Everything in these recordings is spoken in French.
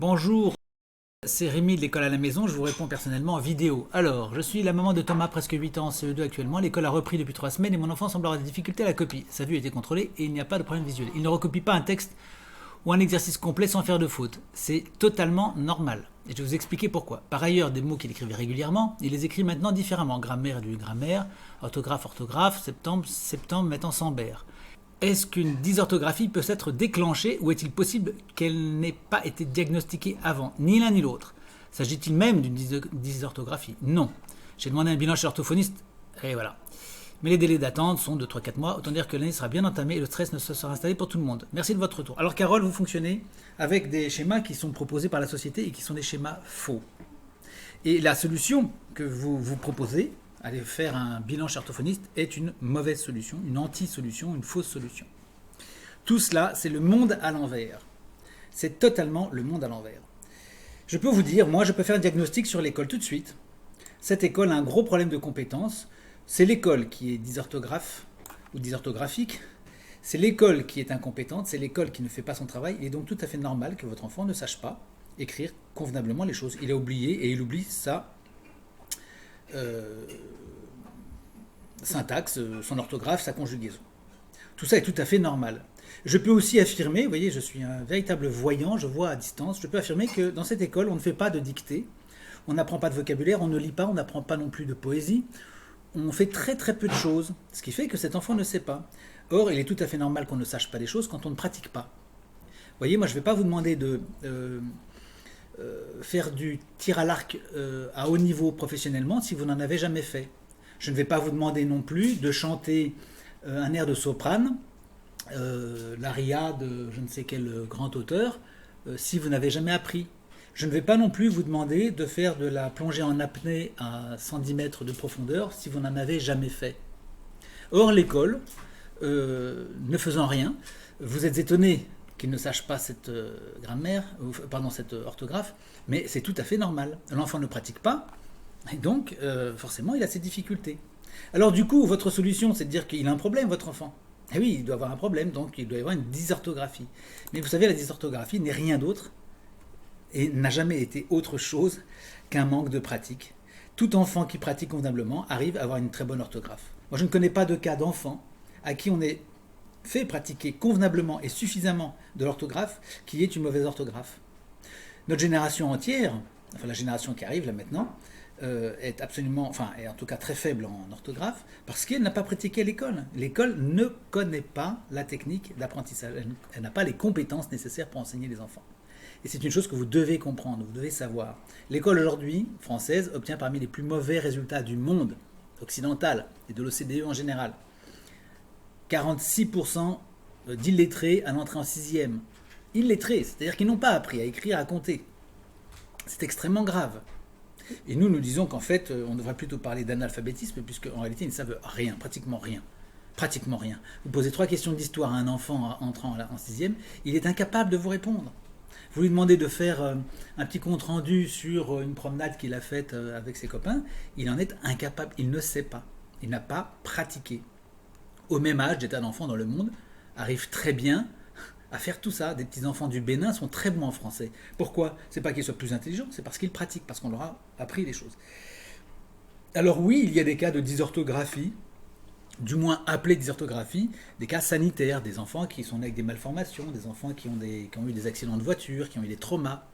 Bonjour, c'est Rémi de l'école à la maison, je vous réponds personnellement en vidéo. Alors, je suis la maman de Thomas, presque 8 ans en CE2 actuellement. L'école a repris depuis 3 semaines et mon enfant semble avoir des difficultés à la copie. Sa vue a été contrôlée et il n'y a pas de problème visuel. Il ne recopie pas un texte ou un exercice complet sans faire de faute. C'est totalement normal. Et je vais vous expliquer pourquoi. Par ailleurs, des mots qu'il écrivait régulièrement, il les écrit maintenant différemment. Grammaire du grammaire, orthographe, orthographe, septembre, septembre, mettant sans berre. Est-ce qu'une dysorthographie peut être déclenchée ou est-il possible qu'elle n'ait pas été diagnostiquée avant? Ni l'un ni l'autre. S'agit-il même d'une dysorthographie? Non. J'ai demandé un bilan chez l'orthophoniste et voilà. Mais les délais d'attente sont de 3-4 mois, autant dire que l'année sera bien entamée et le stress ne se sera installé pour tout le monde. Merci de votre retour. Alors Carole, vous fonctionnez avec des schémas qui sont proposés par la société et qui sont des schémas faux. Et la solution que vous vous proposez, aller faire un bilan chez orthophoniste, est une mauvaise solution, une anti-solution, une fausse solution. Tout cela, c'est le monde à l'envers. C'est totalement le monde à l'envers. Je peux vous dire, moi je peux faire un diagnostic sur l'école tout de suite. Cette école a un gros problème de compétences. C'est l'école qui est dysorthographe ou dysorthographique. C'est l'école qui est incompétente, c'est l'école qui ne fait pas son travail. Il est donc tout à fait normal que votre enfant ne sache pas écrire convenablement les choses. Il a oublié et il oublie sa syntaxe, son orthographe, sa conjugaison. Tout ça est tout à fait normal. Je peux aussi affirmer, vous voyez, je suis un véritable voyant, je vois à distance, je peux affirmer que dans cette école, on ne fait pas de dictée, on n'apprend pas de vocabulaire, on ne lit pas, on n'apprend pas non plus de poésie, on fait très très peu de choses, ce qui fait que cet enfant ne sait pas. Or, il est tout à fait normal qu'on ne sache pas des choses quand on ne pratique pas. Vous voyez, moi je ne vais pas vous demander de faire du tir à l'arc à haut niveau professionnellement si vous n'en avez jamais fait. Je ne vais pas vous demander non plus de chanter un air de soprane, l'aria de je ne sais quel grand auteur, si vous n'avez jamais appris. Je ne vais pas non plus vous demander de faire de la plongée en apnée à 110 mètres de profondeur si vous n'en avez jamais fait. Or, l'école, ne faisant rien, vous êtes étonné qu'il ne sache pas cette grammaire, pardon, cette orthographe, mais c'est tout à fait normal. L'enfant ne pratique pas, et donc forcément il a ses difficultés. Alors du coup, votre solution, c'est de dire qu'il a un problème, votre enfant. Eh oui, il doit avoir un problème, donc il doit y avoir une dysorthographie. Mais vous savez, la dysorthographie n'est rien d'autre et n'a jamais été autre chose qu'un manque de pratique. Tout enfant qui pratique convenablement arrive à avoir une très bonne orthographe. Moi, je ne connais pas de cas d'enfant à qui on ait fait pratiquer convenablement et suffisamment de l'orthographe qui est une mauvaise orthographe. Notre génération entière, enfin la génération qui arrive là maintenant, est absolument, enfin est en tout cas très faible en orthographe parce qu'elle n'a pas pratiqué à l'école. L'école ne connaît pas la technique d'apprentissage, elle n'a pas les compétences nécessaires pour enseigner les enfants. Et c'est une chose que vous devez comprendre, vous devez savoir. L'école aujourd'hui, française, obtient parmi les plus mauvais résultats du monde occidental et de l'OCDE en général. 46% d'illettrés à l'entrée en 6e. Illettrés, c'est-à-dire qu'ils n'ont pas appris à écrire, à compter. C'est extrêmement grave. Et nous disons qu'en fait, on devrait plutôt parler d'analphabétisme, puisqu'en réalité, ils ne savent rien, pratiquement rien. Pratiquement rien. Vous posez 3 questions d'histoire à un enfant entrant en 6e, il est incapable de vous répondre. Vous lui demandez de faire un petit compte-rendu sur une promenade qu'il a faite avec ses copains, il en est incapable, il ne sait pas. Il n'a pas pratiqué. Au même âge, des tas d'enfants dans le monde arrivent très bien à faire tout ça. Des petits-enfants du Bénin sont très bons en français. Pourquoi? C'est pas qu'ils soient plus intelligents, c'est parce qu'ils pratiquent, parce qu'on leur a appris les choses. Alors oui, il y a des cas de dysorthographie, du moins appelés dysorthographie, des cas sanitaires, des enfants qui sont nés avec des malformations, des enfants qui ont eu des accidents de voiture, qui ont eu des traumas.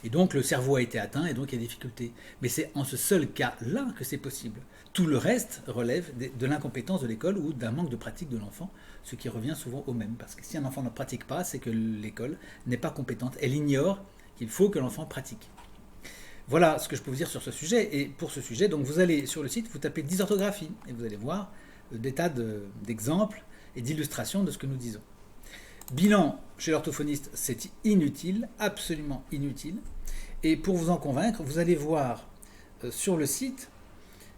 Et donc le cerveau a été atteint et donc il y a des difficultés. Mais c'est en ce seul cas-là que c'est possible. Tout le reste relève de l'incompétence de l'école ou d'un manque de pratique de l'enfant, ce qui revient souvent au même. Parce que si un enfant ne pratique pas, c'est que l'école n'est pas compétente. Elle ignore qu'il faut que l'enfant pratique. Voilà ce que je peux vous dire sur ce sujet. Et pour ce sujet, donc vous allez sur le site, vous tapez dysorthographie et vous allez voir des tas d'exemples et d'illustrations de ce que nous disons. Bilan chez l'orthophoniste, c'est inutile, absolument inutile. Et pour vous en convaincre, vous allez voir sur le site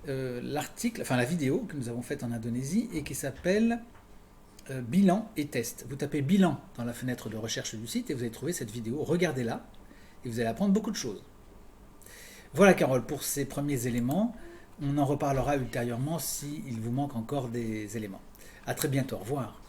l'article, enfin la vidéo que nous avons faite en Indonésie et qui s'appelle Bilan et test. Vous tapez bilan dans la fenêtre de recherche du site et vous allez trouver cette vidéo. Regardez-la et vous allez apprendre beaucoup de choses. Voilà Carole pour ces premiers éléments. On en reparlera ultérieurement s'il vous manque encore des éléments. À très bientôt, au revoir.